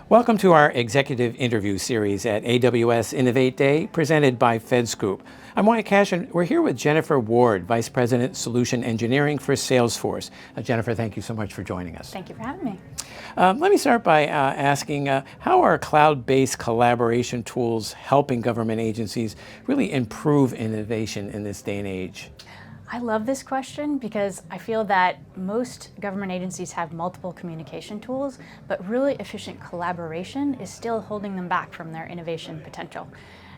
Welcome to our executive interview series at AWS Innovate Day, presented by FedScoop. I'm Wyatt Cash, and we're here with Jennifer Ward, Vice President, Solution Engineering for Salesforce. Jennifer, thank you so much for joining us. Thank you for having me. Let me start by asking, how are cloud-based collaboration tools helping government agencies really improve innovation in this day and age? I love this question because I feel that most government agencies have multiple communication tools, but really efficient collaboration is still holding them back from their innovation potential.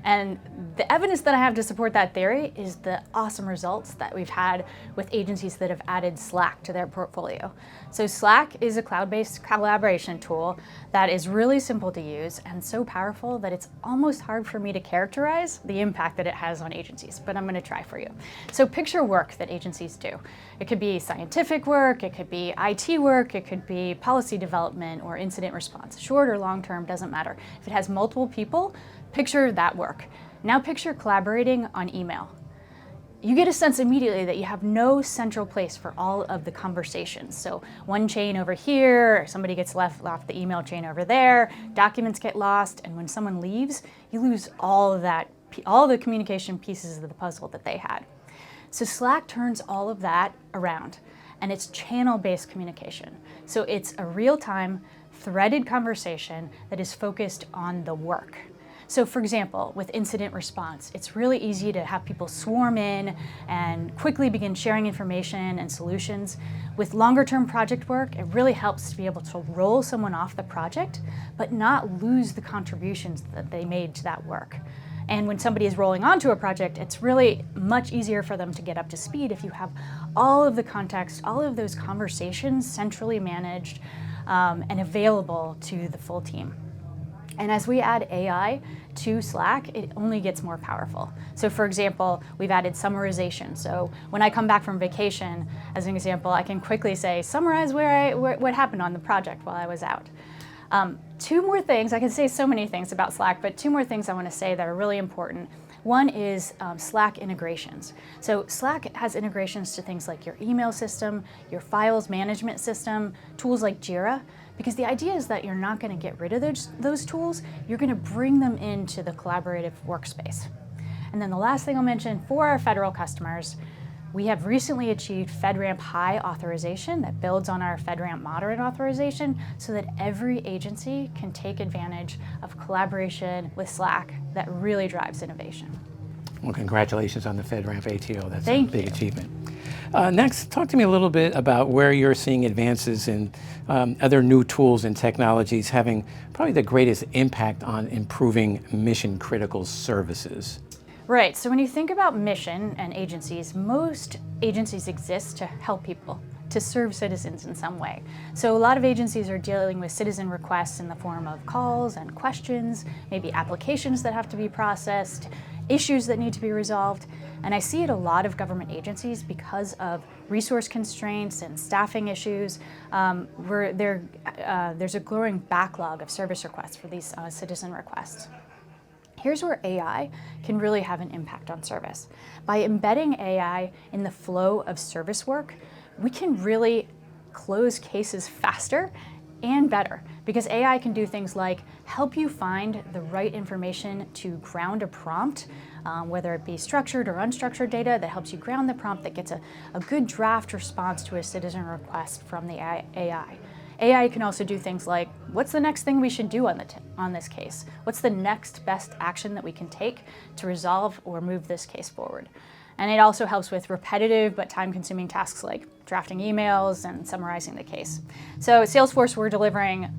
And the evidence that I have to support that theory is the awesome results that we've had with agencies that have added Slack to their portfolio. So Slack is a cloud-based collaboration tool that is really simple to use and so powerful that it's almost hard for me to characterize the impact that it has on agencies, but I'm going to try for you. So picture work that agencies do. It could be scientific work, it could be IT work, it could be policy development or incident response. Short or long term, doesn't matter. If it has multiple people, picture that work. Now picture collaborating on email. You get a sense immediately that you have no central place for all of the conversations. So one chain over here, somebody gets left off the email chain over there, documents get lost, and when someone leaves, you lose all of that, all the communication pieces of the puzzle that they had. So Slack turns all of that around, and it's channel-based communication. So it's a real-time, threaded conversation that is focused on the work. So for example, with incident response, it's really easy to have people swarm in and quickly begin sharing information and solutions. With longer term project work, it really helps to be able to roll someone off the project, but not lose the contributions that they made to that work. And when somebody is rolling onto a project, it's really much easier for them to get up to speed if you have all of the context, all of those conversations centrally managed and available to the full team. And as we add AI to Slack, it only gets more powerful. So for example, we've added summarization. So when I come back from vacation, as an example, I can quickly say, summarize what happened on the project while I was out. Two more things, I can say so many things about Slack, but two more things I want to say that are really important. One is Slack integrations. So Slack has integrations to things like your email system, your files management system, tools like Jira, because the idea is that you're not going to get rid of those tools, you're going to bring them into the collaborative workspace. And then the last thing I'll mention for our federal customers, we have recently achieved FedRAMP High authorization that builds on our FedRAMP Moderate authorization so that every agency can take advantage of collaboration with Slack that really drives innovation. Well, congratulations on the FedRAMP ATO. That's Thank a big you. achievement. Next, talk to me a little bit about where you're seeing advances in other new tools and technologies having probably the greatest impact on improving mission-critical services. Right, so when you think about mission and agencies, most agencies exist to help people, to serve citizens in some way. So a lot of agencies are dealing with citizen requests in the form of calls and questions, maybe applications that have to be processed, issues that need to be resolved. And I see it a lot of government agencies because of resource constraints and staffing issues. There's a growing backlog of service requests for these citizen requests. Here's where AI can really have an impact on service. By embedding AI in the flow of service work, we can really close cases faster and better because AI can do things like help you find the right information to ground a prompt, whether it be structured or unstructured data that helps you ground the prompt that gets a good draft response to a citizen request from the AI. AI can also do things like, what's the next thing we should do on this case? What's the next best action that we can take to resolve or move this case forward? And it also helps with repetitive but time-consuming tasks like drafting emails and summarizing the case. So at Salesforce, we're delivering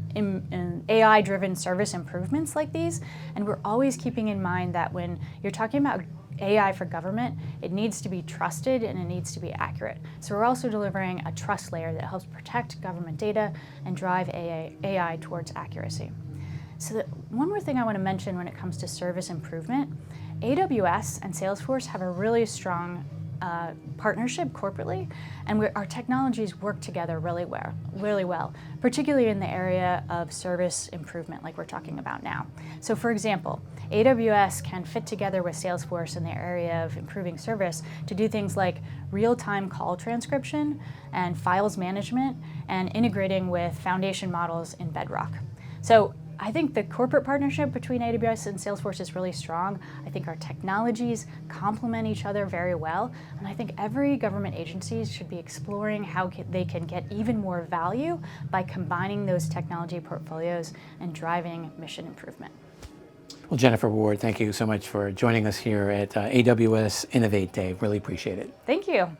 AI-driven service improvements like these, and we're always keeping in mind that when you're talking about AI for government, it needs to be trusted and it needs to be accurate. So we're also delivering a trust layer that helps protect government data and drive AI towards accuracy. So one more thing I want to mention when it comes to service improvement, AWS and Salesforce have a really strong partnership corporately, and our technologies work together really well, particularly in the area of service improvement like we're talking about now. So for example, AWS can fit together with Salesforce in the area of improving service to do things like real-time call transcription and files management and integrating with foundation models in Bedrock. So I think the corporate partnership between AWS and Salesforce is really strong. I think our technologies complement each other very well, and I think every government agency should be exploring how they can get even more value by combining those technology portfolios and driving mission improvement. Well, Jennifer Ward, thank you so much for joining us here at AWS Innovate Day. Really appreciate it. Thank you.